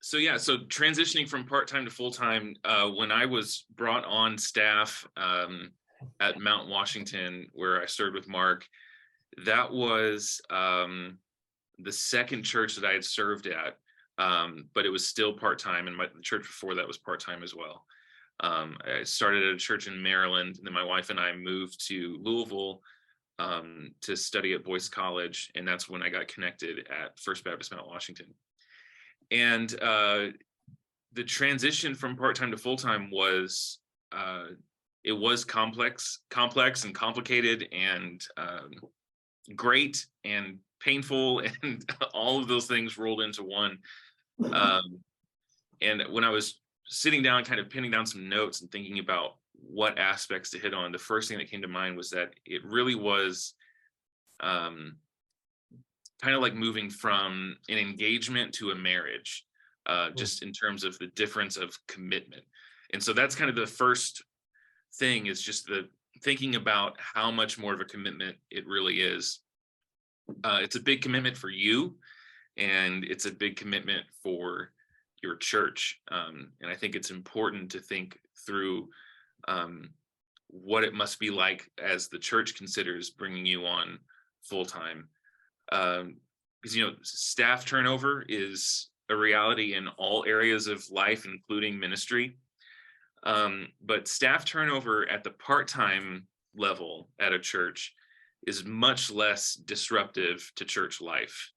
So transitioning from part-time to full-time, when I was brought on staff at Mount Washington, where I served with Mark, that was the second church that I had served at, but it was still part-time, and the church before that was part-time as well. I started at a church in Maryland, and then my wife and I moved to Louisville to study at Boyce College, and that's when I got connected at First Baptist Mount Washington. And the transition from part-time to full-time was it was complex and complicated and great and painful and all of those things rolled into one. And when I was sitting down, kind of pinning down some notes and thinking about what aspects to hit on, the first thing that came to mind was that it really was kind of like moving from an engagement to a marriage, just in terms of the difference of commitment. And so that's kind of the first thing, is just the thinking about how much more of a commitment it really is. It's a big commitment for you, and it's a big commitment for your church. And I think it's important to think through what it must be like as the church considers bringing you on full-time. Because, staff turnover is a reality in all areas of life, including ministry. But staff turnover at the part-time level at a church is much less disruptive to church life.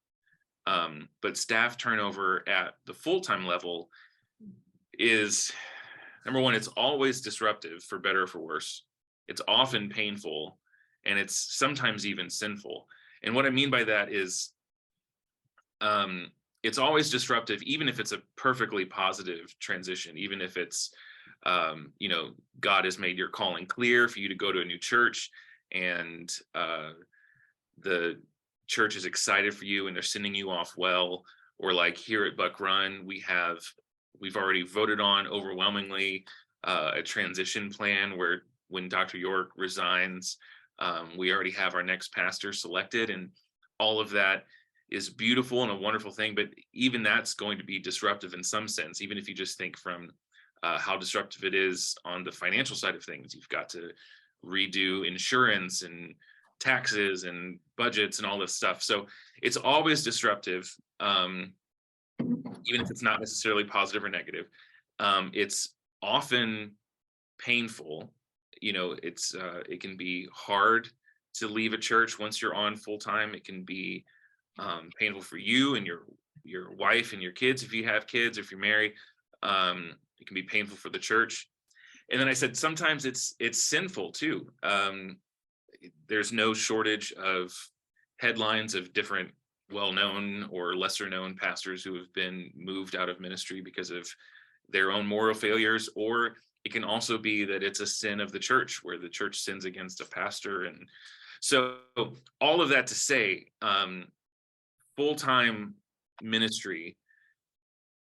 But staff turnover at the full-time level is, number one, it's always disruptive, for better or for worse. It's often painful, and it's sometimes even sinful. And what I mean by that is, it's always disruptive, even if it's a perfectly positive transition, even if it's, God has made your calling clear for you to go to a new church, and the church is excited for you and they're sending you off well. Or like here at Buck Run, we've already voted on overwhelmingly a transition plan where when Dr. York resigns, we already have our next pastor selected, and all of that is beautiful and a wonderful thing. But even that's going to be disruptive in some sense, even if you just think from how disruptive it is on the financial side of things. You've got to redo insurance and taxes and budgets and all this stuff. So it's always disruptive, even if it's not necessarily positive or negative. It's often painful. It can be hard to leave a church once you're on full time. It can be painful for you and your wife and your kids, if you have kids, if you're married. It can be painful for the church. And then I said sometimes it's sinful too. There's no shortage of headlines of different well-known or lesser-known pastors who have been moved out of ministry because of their own moral failures. Or it can also be that it's a sin of the church, where the church sins against a pastor. And so all of that to say, full-time ministry,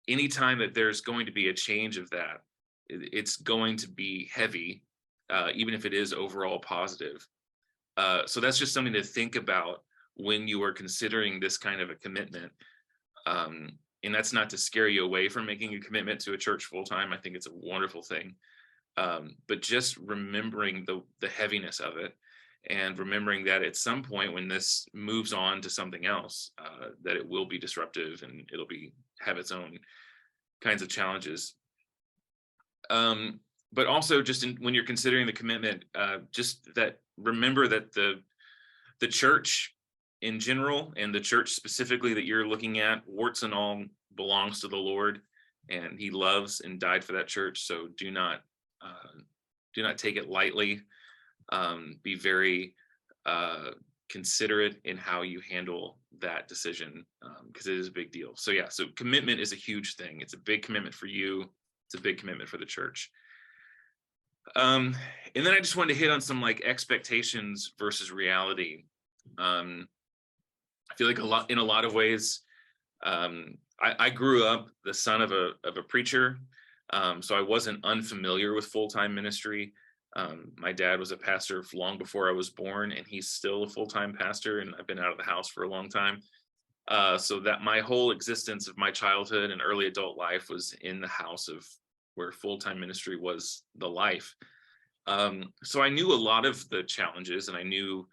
anytime that there's going to be a change of that, it's going to be heavy, even if it is overall positive. So that's just something to think about when you are considering this kind of a commitment. And that's not to scare you away from making a commitment to a church full-time. I think it's a wonderful thing. But just remembering the heaviness of it, and remembering that at some point when this moves on to something else, that it will be disruptive and it'll have its own kinds of challenges. But also just when you're considering the commitment, just that remember that the church in general, and the church specifically that you're looking at, warts and all, belongs to the Lord, and he loves and died for that church. So do not take it lightly. Be very considerate in how you handle that decision, because it is a big deal. So commitment is a huge thing. It's a big commitment for you. It's a big commitment for the church. And then I just wanted to hit on some like expectations versus reality. I feel like in a lot of ways, I grew up the son of a preacher, so I wasn't unfamiliar with full-time ministry. My dad was a pastor long before I was born, and he's still a full-time pastor, and I've been out of the house for a long time. So that my whole existence of my childhood and early adult life was in the house of where full-time ministry was the life. So I knew a lot of the challenges, and I knew,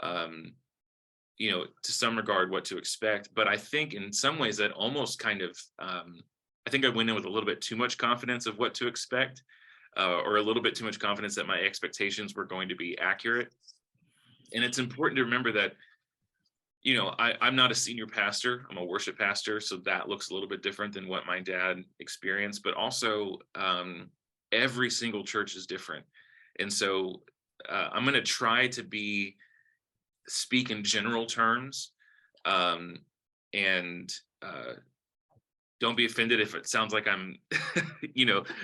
to some regard what to expect. But I think in some ways that almost kind of, I think I went in with a little bit too much confidence of what to expect, or a little bit too much confidence that my expectations were going to be accurate. And it's important to remember that, I'm not a senior pastor, I'm a worship pastor. So that looks a little bit different than what my dad experienced, but also every single church is different. And so I'm going to try to speak in general terms, and don't be offended if it sounds like I'm,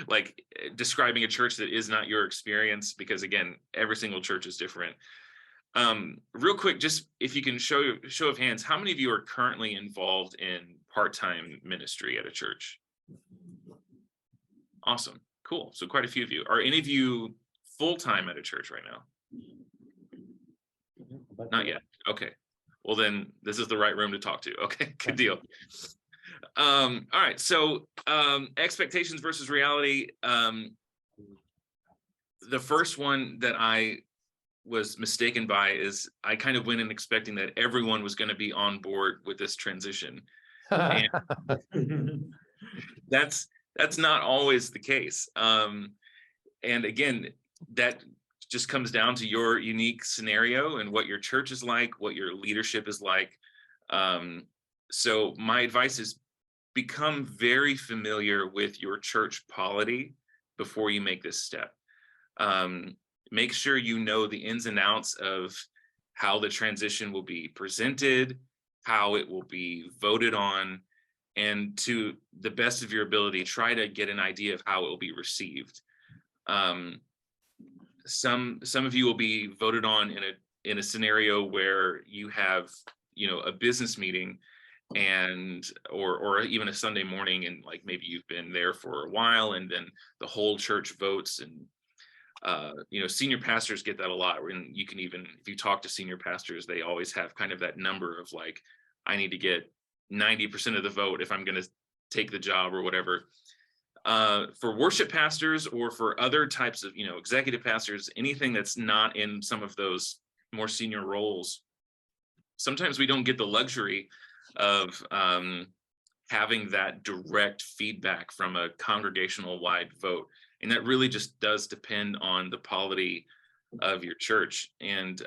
like describing a church that is not your experience, because again, every single church is different. Real quick, just if you can show of hands, how many of you are currently involved in part-time ministry at a church? Awesome, cool. So quite a few of you. Are any of you full-time at a church right now? Not yet. Okay. Well, then this is the right room to talk to. Okay, good deal. All right. So expectations versus reality. The first one that I was mistaken by is I kind of went in expecting that everyone was going to be on board with this transition. And that's not always the case. And again, that just comes down to your unique scenario and what your church is like, what your leadership is like. So my advice is become very familiar with your church polity before you make this step. Make sure you know the ins and outs of how the transition will be presented, how it will be voted on, and to the best of your ability, try to get an idea of how it will be received. Some of you will be voted on in a scenario where you have, a business meeting or even a Sunday morning, and like maybe you've been there for a while, and then the whole church votes. And senior pastors get that a lot. And you can even, if you talk to senior pastors, they always have kind of that number of like, I need to get 90% of the vote if I'm going to take the job or whatever. For worship pastors or for other types of, executive pastors, anything that's not in some of those more senior roles, sometimes we don't get the luxury of having that direct feedback from a congregational wide vote. And that really just does depend on the polity of your church. And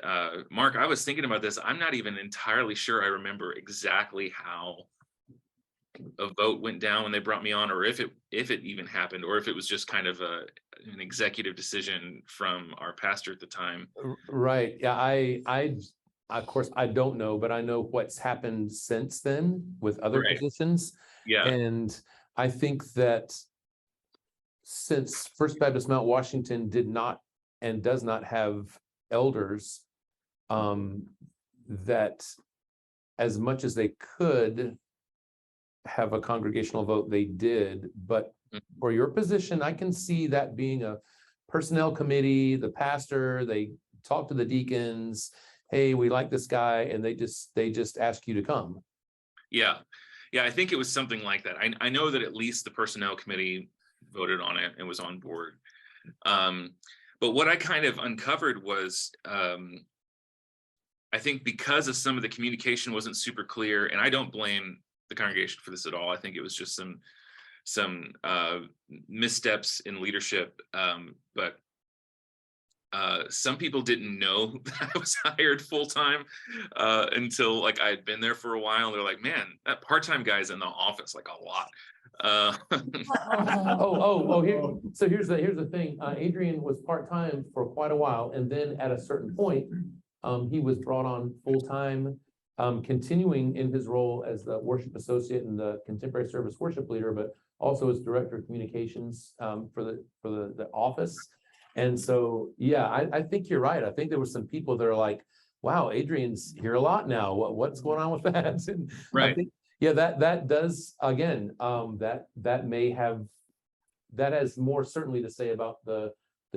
Mark, I was thinking about this. I'm not even entirely sure I remember exactly how a vote went down when they brought me on, or if it even happened, or if it was just kind of an executive decision from our pastor at the time. Right. Yeah. I of course I don't know, but I know what's happened since then with other positions. Yeah. And I think that since First Baptist Mount Washington did not and does not have elders, that as much as they could have a congregational vote, they did. But for your position, I can see that being a personnel committee, the pastor, they talk to the deacons, hey, we like this guy, and they just ask you to come. Yeah. I think it was something like that. I know that at least the personnel committee voted on it and was on board. But what I kind of uncovered was, I think because of some of the communication wasn't super clear, and I don't blame the congregation for this at all. I think it was just some missteps in leadership. But some people didn't know that I was hired full-time until like I had been there for a while. They're like, man, that part-time guy's in the office like a lot. So here's the thing. Adrian was part-time for quite a while, and then at a certain point, he was brought on full-time, continuing in his role as the worship associate and the contemporary service worship leader, but also as director of communications for the office. And so, yeah, I think you're right. I think there were some people that are like, wow, Adrian's here a lot now. What's going on with that? And right. I think, yeah, that does, again, that has more certainly to say about the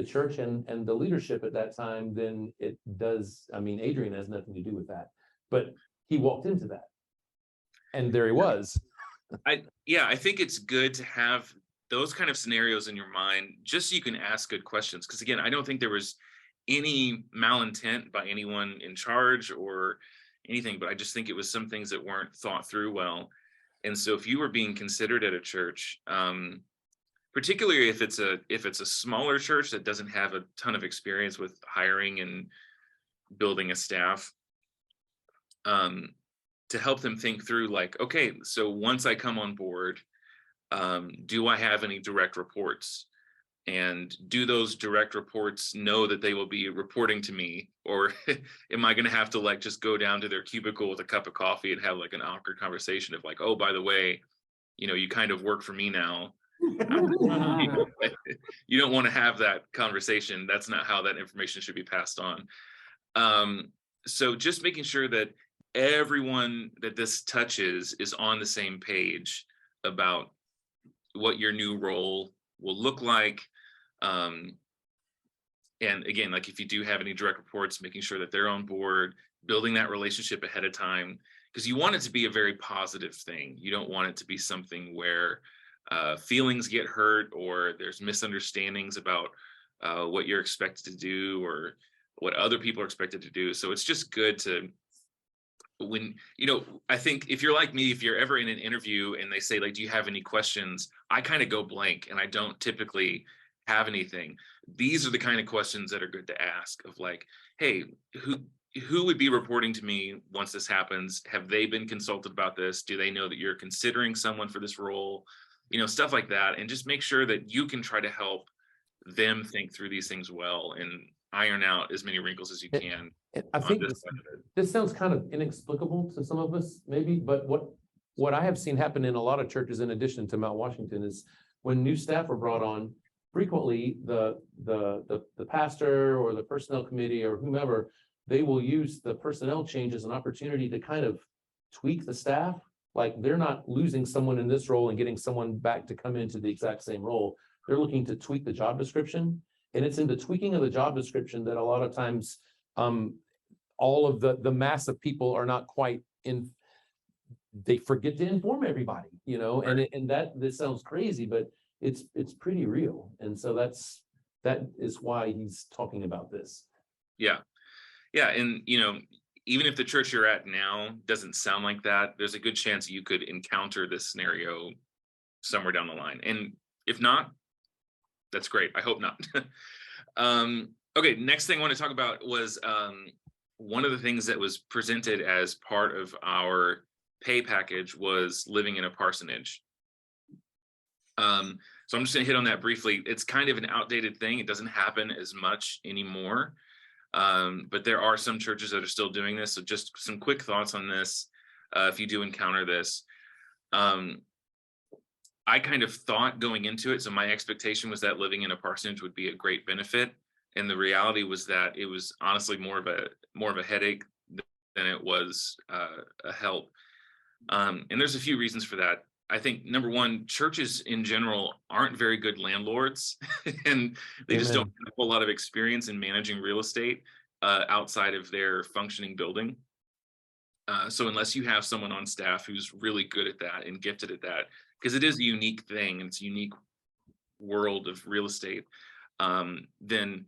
church and the leadership at that time than it does. I mean, Adrian has nothing to do with that, but he walked into that. And there he was. I think it's good to have those kind of scenarios in your mind, just so you can ask good questions. Because again, I don't think there was any malintent by anyone in charge or anything, but I just think it was some things that weren't thought through well. And so if you were being considered at a church, particularly if it's a smaller church that doesn't have a ton of experience with hiring and building a staff, to help them think through, like, okay, so once I come on board, do I have any direct reports? And do those direct reports know that they will be reporting to me? Or am I going to have to like just go down to their cubicle with a cup of coffee and have like an awkward conversation of like, oh, by the way, you kind of work for me now. You don't want to have that conversation. That's not how that information should be passed on. So just making sure that everyone that this touches is on the same page about what your new role will look like. And again, like if you do have any direct reports, making sure that they're on board, building that relationship ahead of time, because you want it to be a very positive thing. You don't want it to be something where feelings get hurt or there's misunderstandings about what you're expected to do or what other people are expected to do. So it's just good to, when, I think if you're like me, if you're ever in an interview and they say like, do you have any questions? I kind of go blank and I don't typically have anything. These are the kind of questions that are good to ask, of like, hey, who would be reporting to me once this happens? Have they been consulted about this? Do they know that you're considering someone for this role? Stuff like that. And just make sure that you can try to help them think through these things well and iron out as many wrinkles as you can. I think this sounds kind of inexplicable to some of us, maybe, but what I have seen happen in a lot of churches, in addition to Mount Washington, is when new staff are brought on, frequently the pastor or the personnel committee or whomever, they will use the personnel change as an opportunity to kind of tweak the staff. Like they're not losing someone in this role and getting someone back to come into the exact same role. They're looking to tweak the job description. And it's in the tweaking of the job description that a lot of times all of the mass of people are not quite in, they forget to inform everybody, right. and that this sounds crazy, but it's pretty real. And so that is why he's talking about this. Yeah. And even if the church you're at now doesn't sound like that, there's a good chance you could encounter this scenario somewhere down the line. And if not, that's great. I hope not. Okay, next thing I want to talk about was one of the things that was presented as part of our pay package was living in a parsonage. So I'm just going to hit on that briefly. It's kind of an outdated thing. It doesn't happen as much anymore. But there are some churches that are still doing this. So just some quick thoughts on this. If you do encounter this, I kind of thought going into it. So my expectation was that living in a parsonage would be a great benefit. And the reality was that it was honestly more of a headache than it was a help. And there's a few reasons for that. I think number one, churches in general aren't very good landlords, and they just don't have a whole lot of experience in managing real estate outside of their functioning building. So unless you have someone on staff who's really good at that and gifted at that, because it is a unique thing, and it's a unique world of real estate, then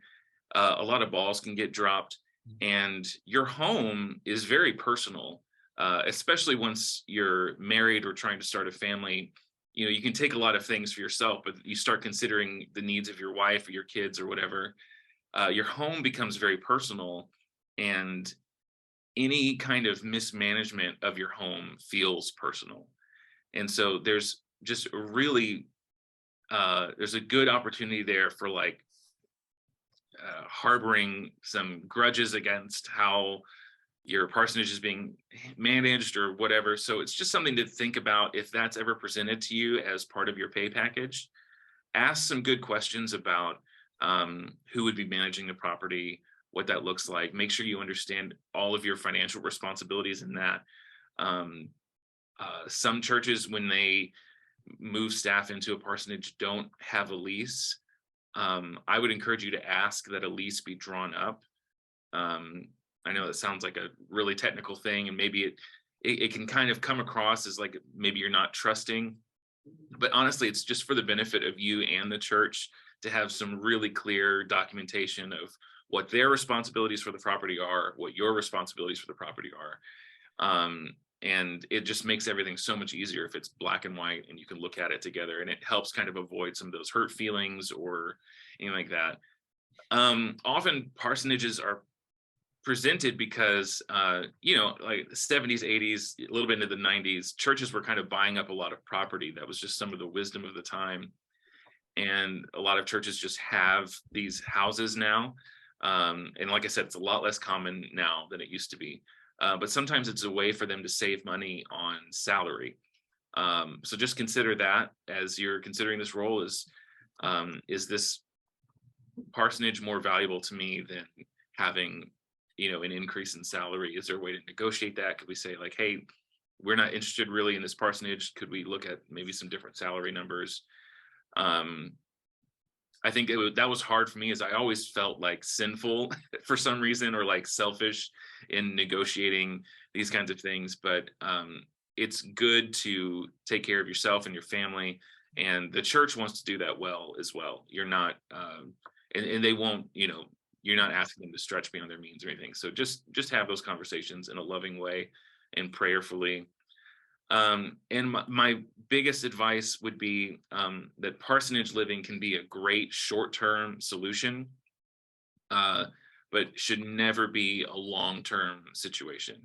a lot of balls can get dropped, and your home is very personal. Especially once you're married or trying to start a family, you can take a lot of things for yourself, but you start considering the needs of your wife or your kids or whatever. Your home becomes very personal, and any kind of mismanagement of your home feels personal. And so there's just really, there's a good opportunity there for like harboring some grudges against how your parsonage is being managed or whatever. So it's just something to think about if that's ever presented to you as part of your pay package. Ask some good questions about who would be managing the property, what that looks like. Make sure you understand all of your financial responsibilities in that. Some churches, when they move staff into a parsonage, don't have a lease. I would encourage you to ask that a lease be drawn up. I know that sounds like a really technical thing, and maybe it can kind of come across as like maybe you're not trusting, but honestly, it's just for the benefit of you and the church to have some really clear documentation of what their responsibilities for the property are, what your responsibilities for the property are. And it just makes everything so much easier if it's black and white and you can look at it together, and it helps kind of avoid some of those hurt feelings or anything like that. Often parsonages are presented because like the 70s, 80s, a little bit into the 90s, churches were kind of buying up a lot of property. That was just some of the wisdom of the time, and a lot of churches just have these houses now, and like I said, it's a lot less common now than it used to be, but sometimes it's a way for them to save money on salary. So just consider that as you're considering this role. Is this parsonage more valuable to me than having an increase in salary? Is there a way to negotiate that? Could we say like, hey, we're not interested really in this parsonage, could we look at maybe some different salary numbers? I think that was hard for me, as I always felt like sinful for some reason, or like selfish in negotiating these kinds of things. But it's good to take care of yourself and your family, and the church wants to do that well as well. You're not and they won't, you're not asking them to stretch beyond their means or anything. So just have those conversations in a loving way and prayerfully. And my biggest advice would be that parsonage living can be a great short-term solution, but should never be a long-term situation.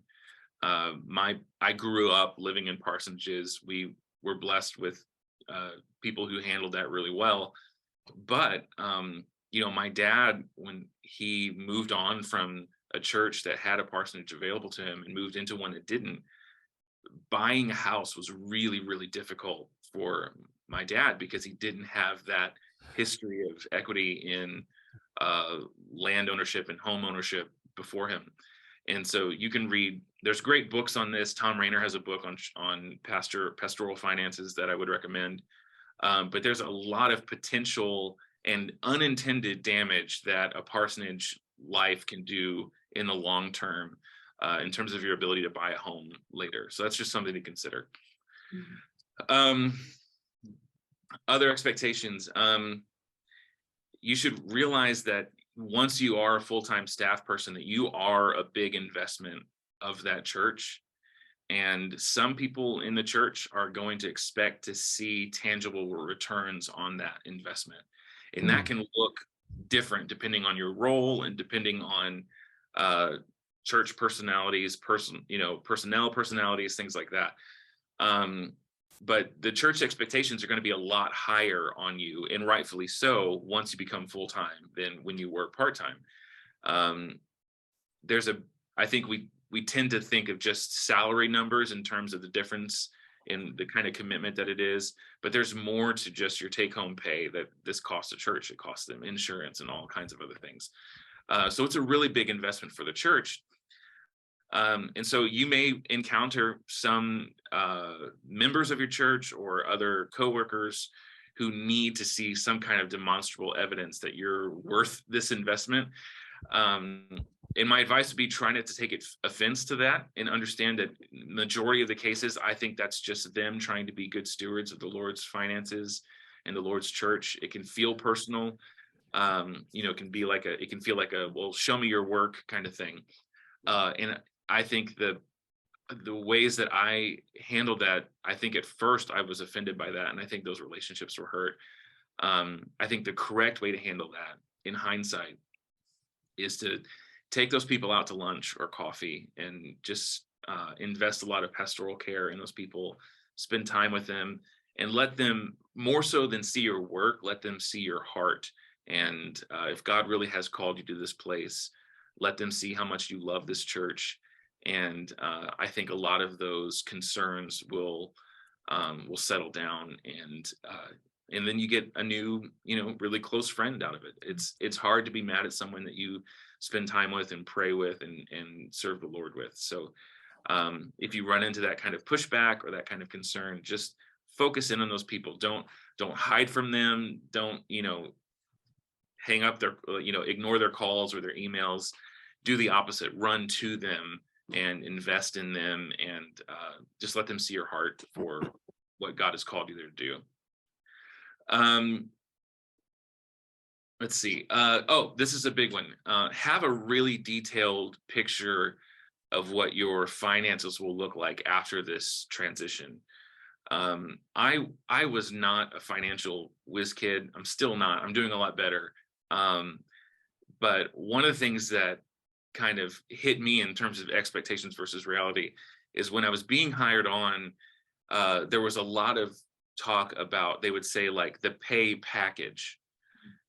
I grew up living in parsonages. We were blessed with people who handled that really well. But my dad, when he moved on from a church that had a parsonage available to him and moved into one that didn't, buying a house was really, really difficult for my dad, because he didn't have that history of equity in land ownership and home ownership before him. And so you can read, there's great books on this. Tom Rainer has a book on pastoral finances that I would recommend. But there's a lot of potential and unintended damage that a parsonage life can do in the long term, in terms of your ability to buy a home later. So that's just something to consider. Other expectations. You should realize that once you are a full-time staff person, that you are a big investment of that church. And some people in the church are going to expect to see tangible returns on that investment. And that can look different depending on your role and depending on church personalities, personnel personalities, things like that. But the church expectations are going to be a lot higher on you, and rightfully so, once you become full-time than when you work part-time. I think we tend to think of just salary numbers in terms of the difference in the kind of commitment that it is, but there's more to just your take-home pay that this costs the church. It costs them insurance and all kinds of other things. So it's a really big investment for the church. And so you may encounter some members of your church or other coworkers who need to see some kind of demonstrable evidence that you're worth this investment. And my advice would be try not to take offense to that, and understand that majority of the cases, I think that's just them trying to be good stewards of the Lord's finances and the Lord's church. It can feel personal. It can feel like a, well, show me your work kind of thing. And I think the ways that I handled that, I think at first I was offended by that, and I think those relationships were hurt. I think the correct way to handle that in hindsight is to take those people out to lunch or coffee and just invest a lot of pastoral care in those people, spend time with them, and let them, more so than see your work, let them see your heart. And if God really has called you to this place, let them see how much you love this church. And I think a lot of those concerns will settle down, and then you get a new, really close friend out of it. It's hard to be mad at someone that you spend time with and pray with and serve the Lord with. So if you run into that kind of pushback or that kind of concern, just focus in on those people. Don't hide from them. Don't, hang up ignore their calls or their emails. Do the opposite. Run to them and invest in them, and just let them see your heart for what God has called you there to do. Let's see. Oh, this is a big one. Have a really detailed picture of what your finances will look like after this transition. I was not a financial whiz kid. I'm still not. I'm doing a lot better. But one of the things that kind of hit me in terms of expectations versus reality is when I was being hired on, there was a lot of talk about, they would say like the pay package.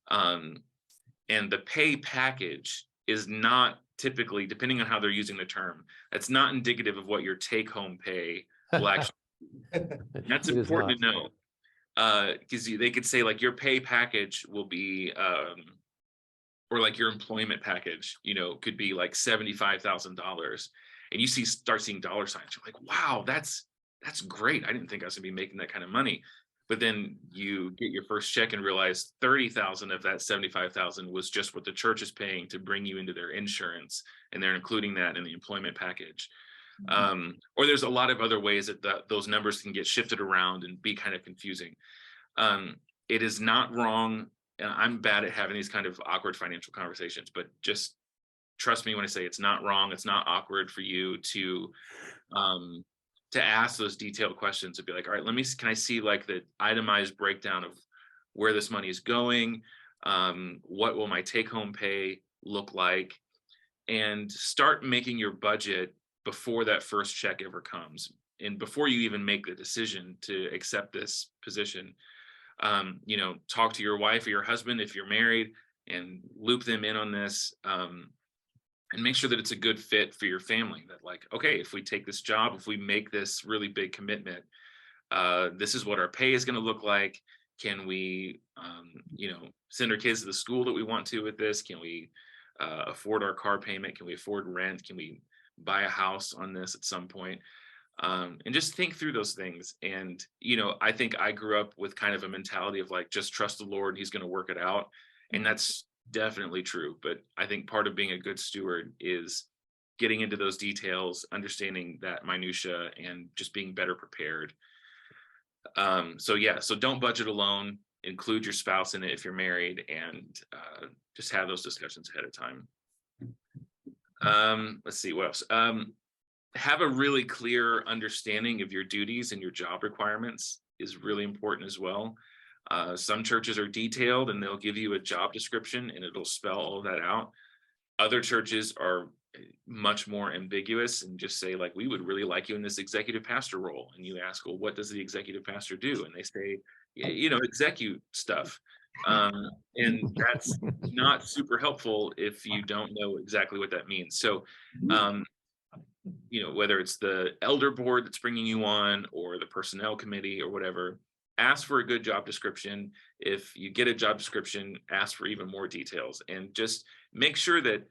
And the pay package is not typically, depending on how they're using the term, it's not indicative of what your take-home pay will actually. That's important to know, because they could say like your pay package will be, or like your employment package, could be like $75,000, and you start seeing dollar signs. You're like, wow, that's great. I didn't think I was gonna be making that kind of money. But then you get your first check and realize 30,000 of that 75,000 was just what the church is paying to bring you into their insurance, and they're including that in the employment package. Or there's a lot of other ways that those numbers can get shifted around and be kind of confusing. It is not wrong, and I'm bad at having these kind of awkward financial conversations, but just trust me when I say it's not wrong. It's not awkward for you to ask those detailed questions, and be like, all right, can I see like the itemized breakdown of where this money is going? What will my take home pay look like? And start making your budget before that first check ever comes, and before you even make the decision to accept this position. Talk to your wife or your husband if you're married, and loop them in on this, and make sure that it's a good fit for your family. That like, okay, if we take this job, if we make this really big commitment, this is what our pay is going to look like. Can we, send our kids to the school that we want to with this? Can we afford our car payment? Can we afford rent? Can we buy a house on this at some point? And just think through those things. And, I think I grew up with kind of a mentality of like, just trust the Lord, he's going to work it out. And that's definitely true. But I think part of being a good steward is getting into those details, understanding that minutia, and just being better prepared. So don't budget alone, include your spouse in it if you're married, and just have those discussions ahead of time. Let's see what else. Have a really clear understanding of your duties and your job requirements is really important as well. Some churches are detailed and they'll give you a job description and it'll spell all of that out. Other churches are much more ambiguous and just say like, we would really like you in this executive pastor role. And you ask, well, what does the executive pastor do? And they say, execute stuff. And that's not super helpful if you don't know exactly what that means. So, whether it's the elder board that's bringing you on or the personnel committee or whatever, ask for a good job description. If you get a job description, ask for even more details, and just make sure that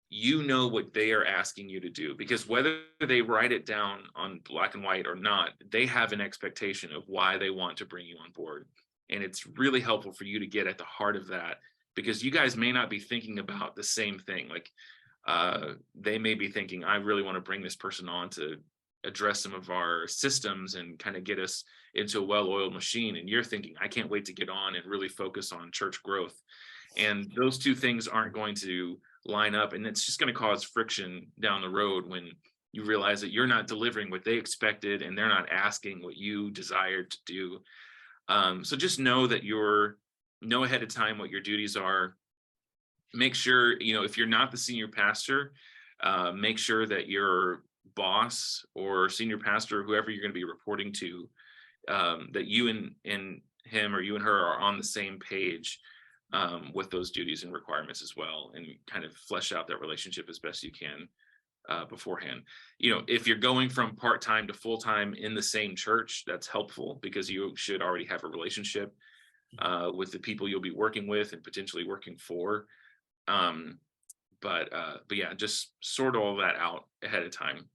you know what they are asking you to do, because whether they write it down on black and white or not, they have an expectation of why they want to bring you on board. And it's really helpful for you to get at the heart of that, because you guys may not be thinking about the same thing. Like they may be thinking, I really want to bring this person on to address some of our systems and kind of get us into a well-oiled machine. And you're thinking, I can't wait to get on and really focus on church growth. And those two things aren't going to line up. And it's just going to cause friction down the road when you realize that you're not delivering what they expected and they're not asking what you desired to do. So just know that know ahead of time what your duties are. Make sure, if you're not the senior pastor, make sure that your boss or senior pastor, whoever you're going to be reporting to, that you and him or you and her are on the same page with those duties and requirements as well, and kind of flesh out that relationship as best you can beforehand. If you're going from part-time to full-time in the same church, that's helpful because you should already have a relationship with the people you'll be working with and potentially working for. But yeah, just sort all that out ahead of time.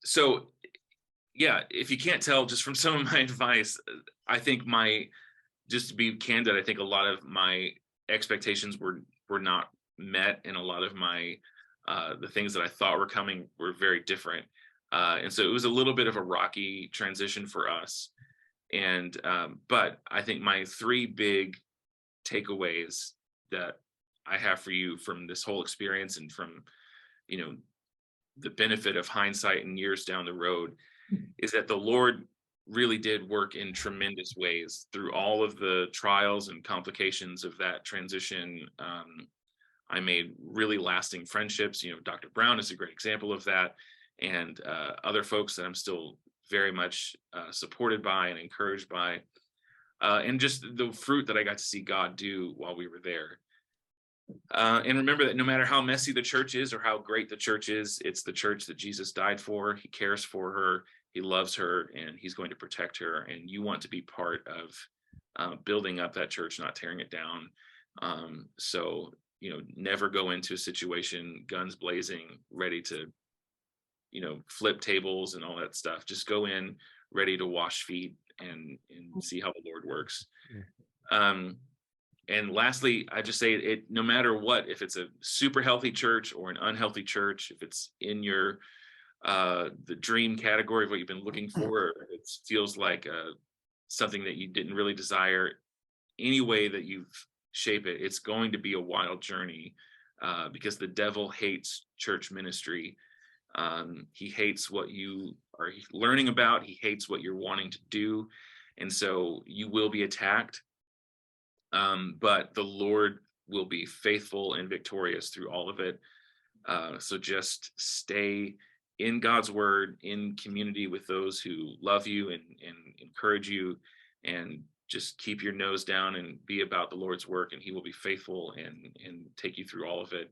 So yeah, if you can't tell just from some of my advice, I think just to be candid, I think a lot of my expectations were not met, and a lot of my The things that I thought were coming were very different. And so it was a little bit of a rocky transition for us. And but I think my three big takeaways that I have for you from this whole experience, and from, you know, the benefit of hindsight and years down the road, is that the Lord really did work in tremendous ways through all of the trials and complications of that transition. I made really lasting friendships. You know, Dr. Brown is a great example of that, and other folks that I'm still very much supported by and encouraged by, and just the fruit that I got to see God do while we were there. And remember that no matter how messy the church is or how great the church is, it's the church that Jesus died for. He cares for her, he loves her, and he's going to protect her. And you want to be part of building up that church, not tearing it down. So, you know, never go into a situation guns blazing, ready to, you know, flip tables and all that stuff. Just go in ready to wash feet and see how the Lord works. And lastly, I just say it, no matter what, if it's a super healthy church or an unhealthy church, if it's in your the dream category of what you've been looking for, or it feels like something that you didn't really desire, any way that you shape it, it's going to be a wild journey, because the devil hates church ministry. He hates what you are learning about. He hates what you're wanting to do. And so you will be attacked. But the Lord will be faithful and victorious through all of it. So just stay in God's word, in community with those who love you and encourage you, and just keep your nose down and be about the Lord's work, and he will be faithful and take you through all of it.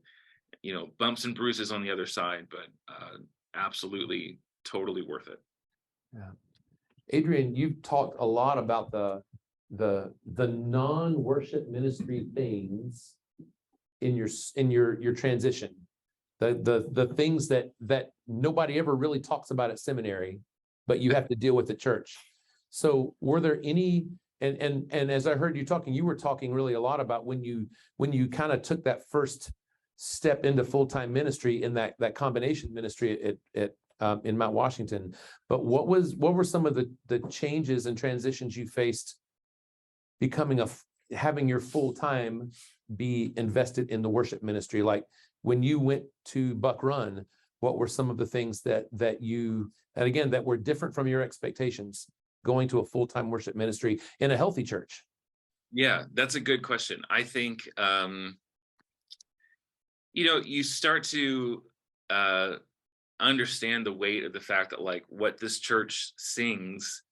You know, bumps and bruises on the other side, but absolutely, totally worth it. Yeah. Adrian, you've talked a lot about the non-worship ministry things in your transition, the things that nobody ever really talks about at seminary, but you have to deal with at church. So were there any, and as I heard you talking, you were talking really a lot about when you kind of took that first step into full-time ministry in that combination ministry at in Mount Washington. But what were some of the changes and transitions you faced having your full time be invested in the worship ministry? Like when you went to Buck Run, what were some of the things that were different from your expectations going to a full-time worship ministry in a healthy church? Yeah, that's a good question. I think, you know, you start to understand the weight of the fact that, like, what this church sings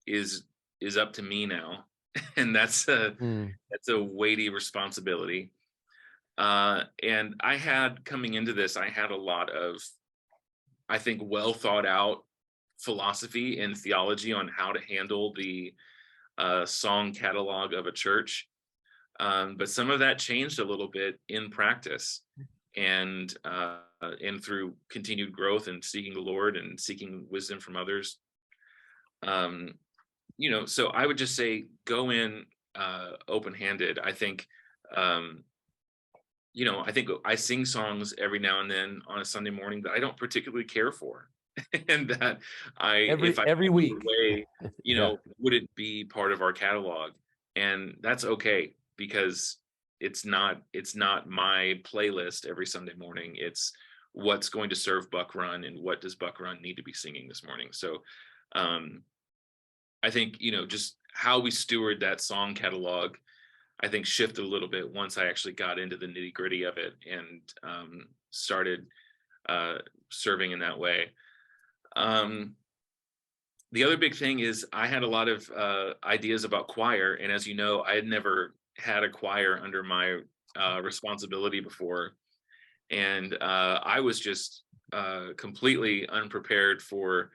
is up to me now. And that's a weighty responsibility. And I had, coming into this, I had a lot of, I think, well thought out philosophy and theology on how to handle the song catalog of a church. But some of that changed a little bit in practice, and through continued growth and seeking the Lord and seeking wisdom from others. You know, so I would just say go in open-handed. I think, you know, I think I sing songs every now and then on a Sunday morning that I don't particularly care for, and that every week, away, you know, wouldn't be part of our catalog, and that's okay, because it's not my playlist every Sunday morning. It's what's going to serve Buck Run, and what does Buck Run need to be singing this morning. So I think, you know, just how we steward that song catalog, I think, shifted a little bit once I actually got into the nitty gritty of it and started serving in that way. The other big thing is I had a lot of ideas about choir. And as you know, I had never had a choir under my responsibility before. And I was just completely unprepared for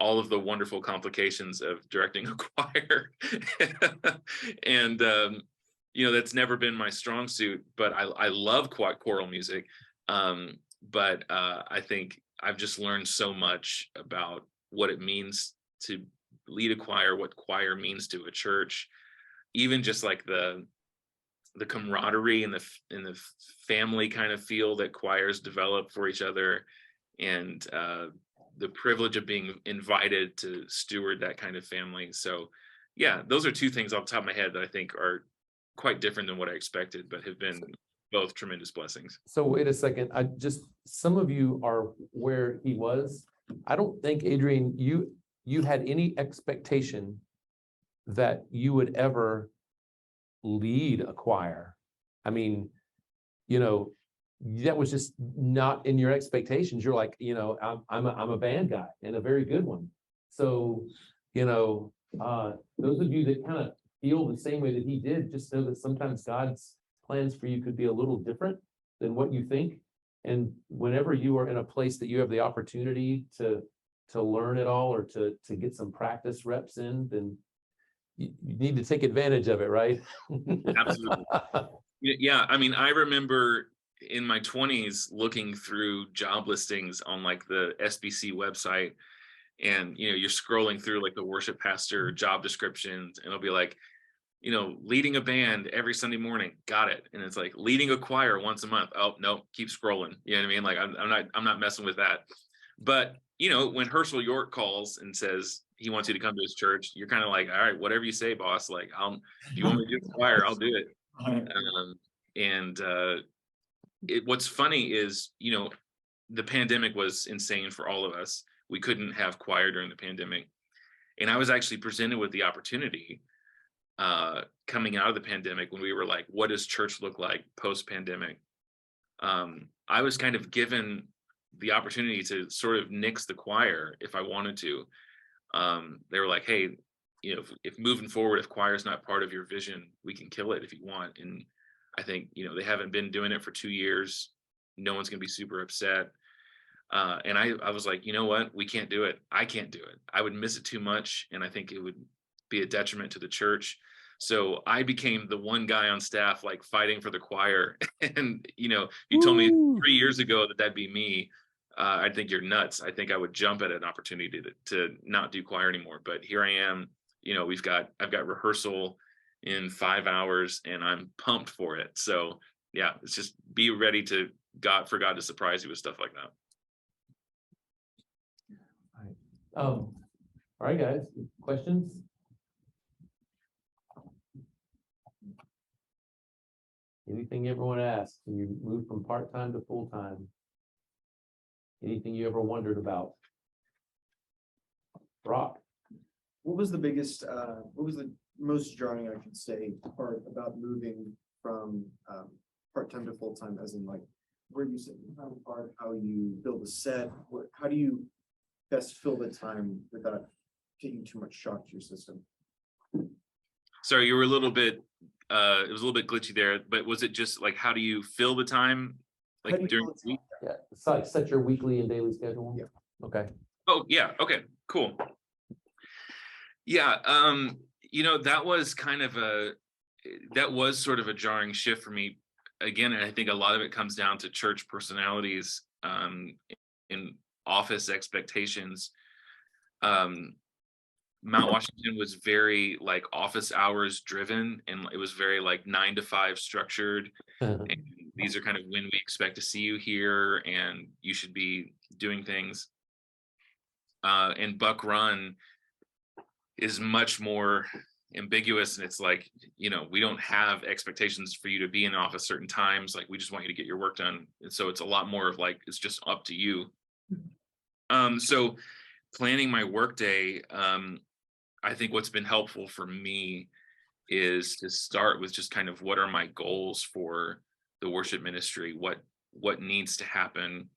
all of the wonderful complications of directing a choir. And, you know, that's never been my strong suit, but I love choral music. But I think I've just learned so much about what it means to lead a choir, what choir means to a church, even just like the the camaraderie and the family kind of feel that choirs develop for each other, and the privilege of being invited to steward that kind of family. So yeah, those are two things off the top of my head that I think are quite different than what I expected, but have been both tremendous blessings. So wait a second, some of you are where he was. I don't think, Adrian, you had any expectation that you would ever lead a choir. I mean, that was just not in your expectations. You're like, I'm a band guy and a very good one. So, those of you that kind of feel the same way that he did, just know that sometimes God's plans for you could be a little different than what you think. And whenever you are in a place that you have the opportunity to learn it all, or to get some practice reps in, then you need to take advantage of it, right? Absolutely. Yeah, I mean, I remember in my 20s looking through job listings on like the SBC website, and you're scrolling through like the worship pastor job descriptions, and it'll be like, leading a band every Sunday morning, got it. And it's like leading a choir once a month. Oh no, keep scrolling. You know what I mean? Like I'm not messing with that. But when Herschel York calls and says he wants you to come to his church, you're kind of like, all right, whatever you say, boss. Like, if you want me to do the choir, I'll do it. What's funny is, the pandemic was insane for all of us. We couldn't have choir during the pandemic. And I was actually presented with the opportunity coming out of the pandemic, when we were like, what does church look like post-pandemic? I was kind of given the opportunity to sort of nix the choir if I wanted to. They were like, hey, if moving forward, if choir is not part of your vision, we can kill it if you want. And I think, they haven't been doing it for 2 years. No one's going to be super upset. And I was like, you know what? We can't do it. I can't do it. I would miss it too much. And I think it would be a detriment to the church. So I became the one guy on staff, like fighting for the choir. And, you told me 3 years ago that that'd be me. I think you're nuts. I think I would jump at an opportunity to not do choir anymore. But here I am. I've got rehearsal in 5 hours, and I'm pumped for it. So yeah, it's just be ready for God to surprise you with stuff like that. All right, guys, questions? Anything you ever want to ask when you move from part-time to full-time? Anything you ever wondered about? Brock? What was the most jarring, I could say, part about moving from part-time to full-time, as in like where you sit part, how you build a set, how do you best fill the time without taking too much shock to your system? Sorry, you were a little bit it was a little bit glitchy there, but was it just like, how do you fill the time, like during the week? Yeah, it's like set your weekly and daily schedule. Yeah. Okay. Oh yeah. Okay, cool. Yeah. That was sort of a jarring shift for me again. And I think a lot of it comes down to church personalities, and office expectations. Mount Washington was very like office hours driven, and it was very like 9 to 5 structured. And these are kind of when we expect to see you here, and you should be doing things. And Buck Run is much more ambiguous, and it's like, we don't have expectations for you to be in office certain times. Like, we just want you to get your work done. And so it's a lot more of like, it's just up to you. So planning my workday, I think what's been helpful for me is to start with just kind of, what are my goals for the worship ministry? What needs to happen?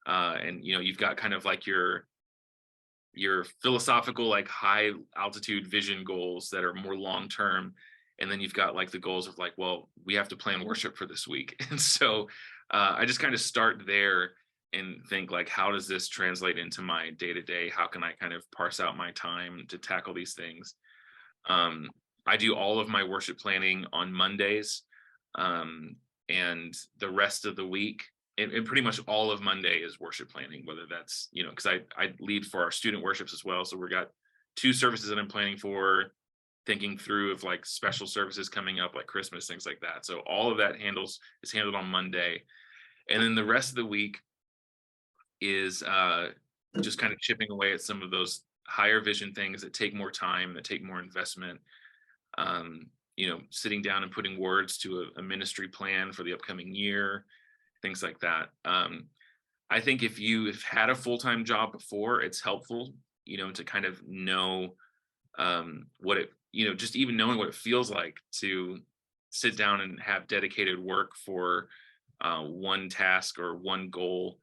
And you've got kind of like your philosophical, like high altitude vision goals that are more long term, and then you've got like the goals of like, well, we have to plan worship for this week. And so I just kind of start there and think like, how does this translate into my day-to-day? How can I kind of parse out my time to tackle these things? I do all of my worship planning on Mondays, and the rest of the week, and pretty much all of Monday is worship planning, whether that's, because I lead for our student worships as well. So we've got 2 services that I'm planning for, thinking through of like special services coming up, like Christmas, things like that. So all of that is handled on Monday. And then the rest of the week is just kind of chipping away at some of those higher vision things that take more time, that take more investment. Sitting down and putting words to a ministry plan for the upcoming year, things like that. I think if you've had a full-time job before, it's helpful, to kind of know what it, just even knowing what it feels like to sit down and have dedicated work for one task or one goal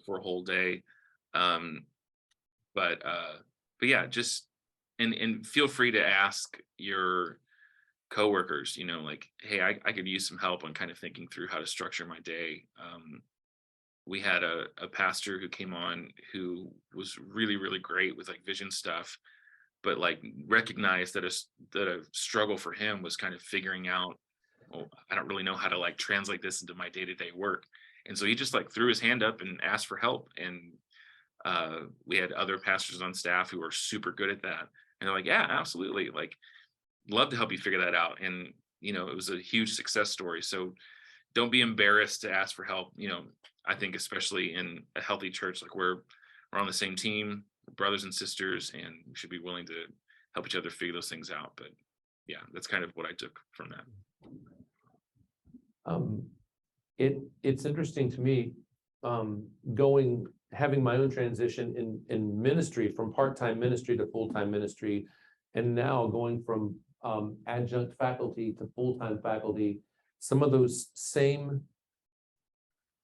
for a whole day. But yeah, just and feel free to ask your coworkers, like, hey, I could use some help on kind of thinking through how to structure my day. We had a pastor who came on who was really, really great with like vision stuff, but like recognized that a struggle for him was kind of figuring out, well, I don't really know how to like translate this into my day-to-day work. And so he just like threw his hand up and asked for help. And we had other pastors on staff who were super good at that. And they're like, yeah, absolutely. Like, love to help you figure that out. And, it was a huge success story. So don't be embarrassed to ask for help. I think especially in a healthy church, like we're on the same team, brothers and sisters, and we should be willing to help each other figure those things out. But yeah, that's kind of what I took from that. It's interesting to me, having my own transition in ministry from part-time ministry to full-time ministry, and now going from adjunct faculty to full-time faculty. Some of those same,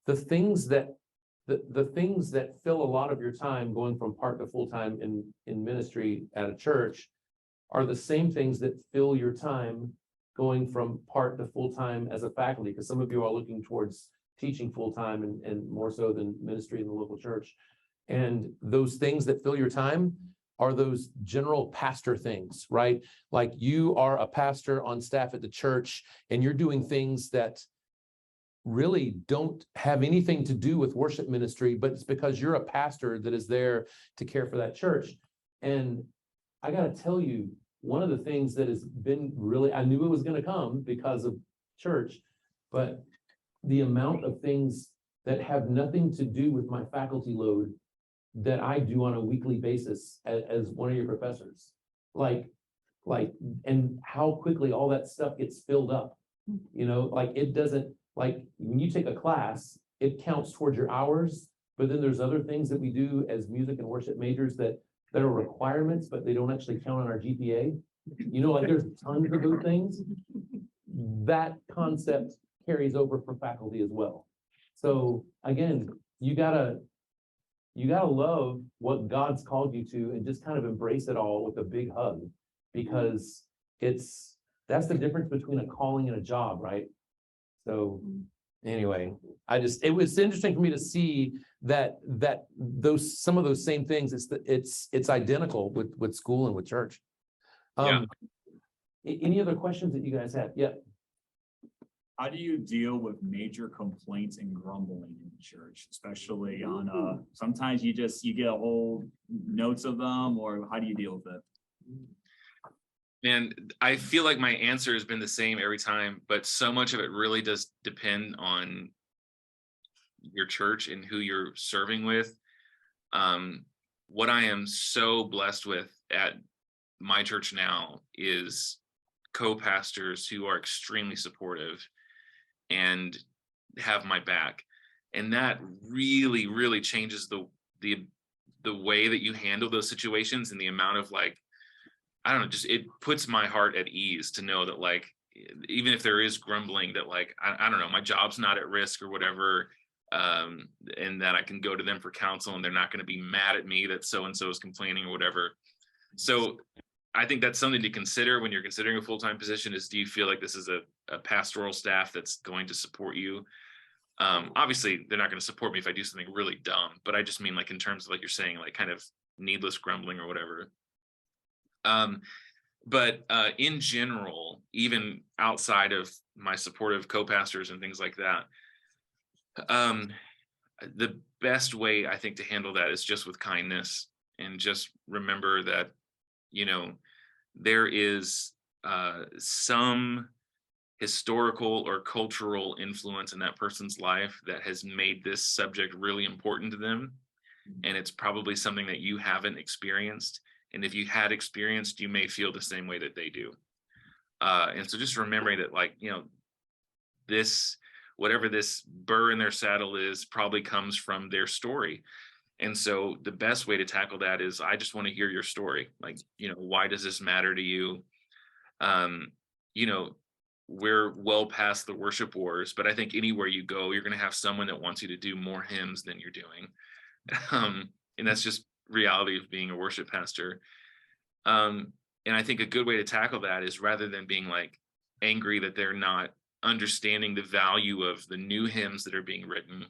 the things that fill a lot of your time going from part to full-time in ministry at a church are the same things that fill your time going from part to full-time as a faculty, because some of you are looking towards teaching full-time and more so than ministry in the local church. And those things that fill your time are those general pastor things, right? Like you are a pastor on staff at the church and you're doing things that really don't have anything to do with worship ministry, but it's because you're a pastor that is there to care for that church. And I got to tell you, one of the things that has been really, I knew it was going to come because of church, but the amount of things that have nothing to do with my faculty load that I do on a weekly basis as one of your professors, like, and how quickly all that stuff gets filled up, like it doesn't, like when you take a class, it counts towards your hours, but then there's other things that we do as music and worship majors that are requirements, but they don't actually count on our GPA. Like there's tons of those things. That concept carries over for faculty as well. So again, you gotta love what God's called you to and just kind of embrace it all with a big hug, because that's the difference between a calling and a job, right? So anyway, it was interesting for me to see that some of those same things, it's identical with school and with church. Yeah. Any other questions that you guys have? Yeah. How do you deal with major complaints and grumbling in the church, especially on sometimes you get a whole notes of them, or how do you deal with it? And I feel like my answer has been the same every time, but so much of it really does depend on your church and who you're serving with. What I am so blessed with at my church now is co-pastors who are extremely supportive and have my back. And that really, really changes the way that you handle those situations, and the amount of like, I don't know, just it puts my heart at ease to know that like, even if there is grumbling, that like, I don't know, my job's not at risk or whatever, and that I can go to them for counsel and they're not going to be mad at me that so-and-so is complaining or whatever. So I think that's something to consider when you're considering a full-time position is, do you feel like this is a pastoral staff that's going to support you? Obviously they're not going to support me if I do something really dumb, but I just mean like in terms of like you're saying, like kind of needless grumbling or whatever. But in general, even outside of my supportive co-pastors and things like that, the best way I think to handle that is just with kindness, and just remember that, there is some historical or cultural influence in that person's life that has made this subject really important to them. And it's probably something that you haven't experienced. And if you had experienced, you may feel the same way that they do. And so just remembering that, like, this, whatever this burr in their saddle is, probably comes from their story. And so the best way to tackle that is, I just want to hear your story. Like, why does this matter to you? We're well past the worship wars, but I think anywhere you go, you're going to have someone that wants you to do more hymns than you're doing. And that's just reality of being a worship pastor. And I think a good way to tackle that is, rather than being like angry that they're not understanding the value of the new hymns that are being written,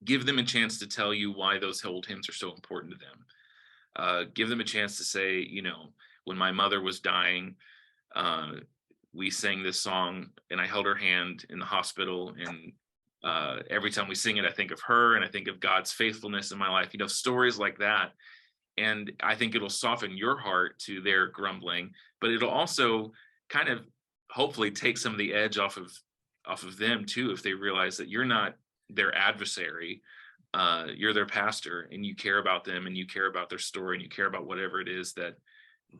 give them a chance to tell you why those old hymns are so important to them. Give them a chance to say, when my mother was dying, we sang this song and I held her hand in the hospital, and every time we sing it, I think of her and I think of God's faithfulness in my life, stories like that. And I think it'll soften your heart to their grumbling, but it'll also kind of hopefully take some of the edge off of them too, if they realize that you're not their adversary, you're their pastor, and you care about them, and you care about their story, and you care about whatever it is that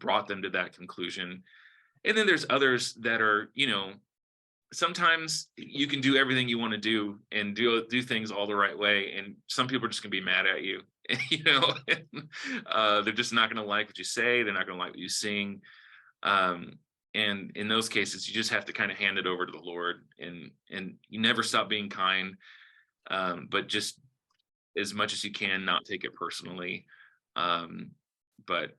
brought them to that conclusion. And then there's others that are, sometimes you can do everything you want to do and do things all the right way, and some people are just gonna be mad at you. They're just not gonna like what you say, they're not gonna like what you sing. And in those cases, you just have to kind of hand it over to the Lord, and you never stop being kind, but just as much as you can, not take it personally. But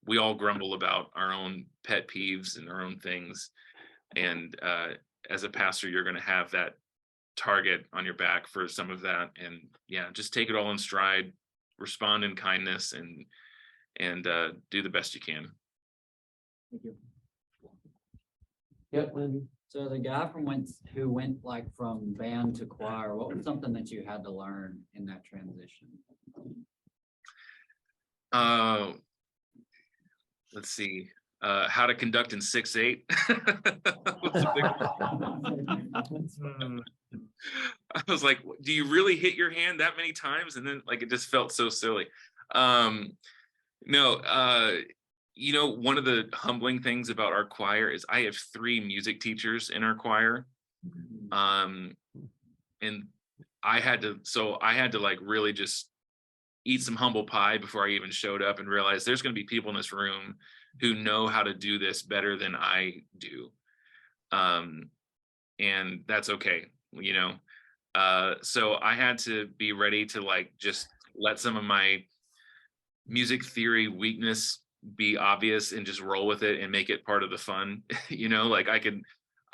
we all grumble about our own pet peeves and our own things, and as a pastor, you're going to have that target on your back for some of that. And just take it all in stride, respond in kindness, and do the best you can. Thank you. Yep, Lindy. So the guy who went like from band to choir, what was something that you had to learn in that transition? Let's see. How to conduct in 6/8. I was like, do you really hit your hand that many times? And then it just felt so silly. No, one of the humbling things about our choir is I have 3 music teachers in our choir. And I had to like really just eat some humble pie before I even showed up, and realize there's going to be people in this room who know how to do this better than I do. And that's okay, so I had to be ready to just let some of my music theory weakness be obvious and just roll with it and make it part of the fun. I could,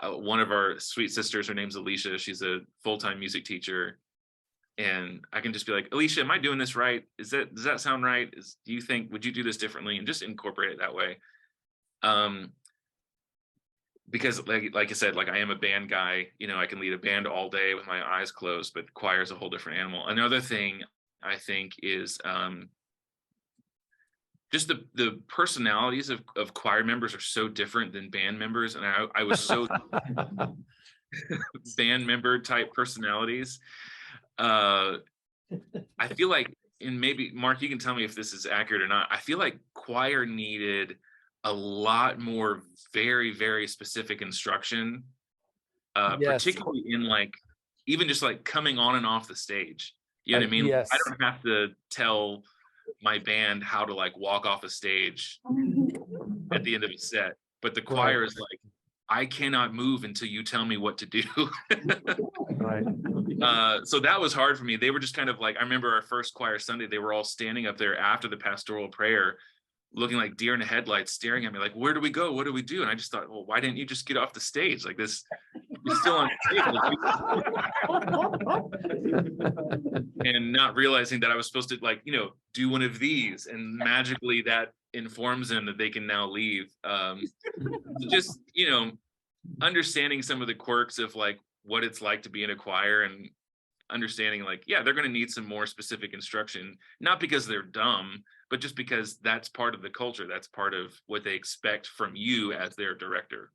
one of our sweet sisters, her name's Alicia, she's a full-time music teacher, and I can just be like, Alicia, am I doing this right? Does that sound right? Would you do this differently? And just incorporate it that way. Because like I said, I am a band guy, I can lead a band all day with my eyes closed, but choir is a whole different animal. Another thing I think is just the personalities of choir members are so different than band members. And I was so band member type personalities. I feel like, and maybe Mark, you can tell me if this is accurate or not, I feel like choir needed a lot more very, very specific instruction, Yes. particularly in even just coming on and off the stage. You know what I mean? Yes. I don't have to tell my band how to walk off a stage at the end of a set, but the choir is I cannot move until you tell me what to do. Right. So that was hard for me. They were just kind of I remember our first choir Sunday, they were all standing up there after the pastoral prayer, looking like deer in the headlights, staring at me where do we go? What do we do? And I just thought, well, why didn't you just get off the stage? This, you're still on stage. And not realizing that I was supposed to do one of these, and magically that informs them that they can now leave. Just, understanding some of the quirks of what it's like to be in a choir, and understanding they're going to need some more specific instruction, not because they're dumb, but just because that's part of the culture, that's part of what they expect from you as their director.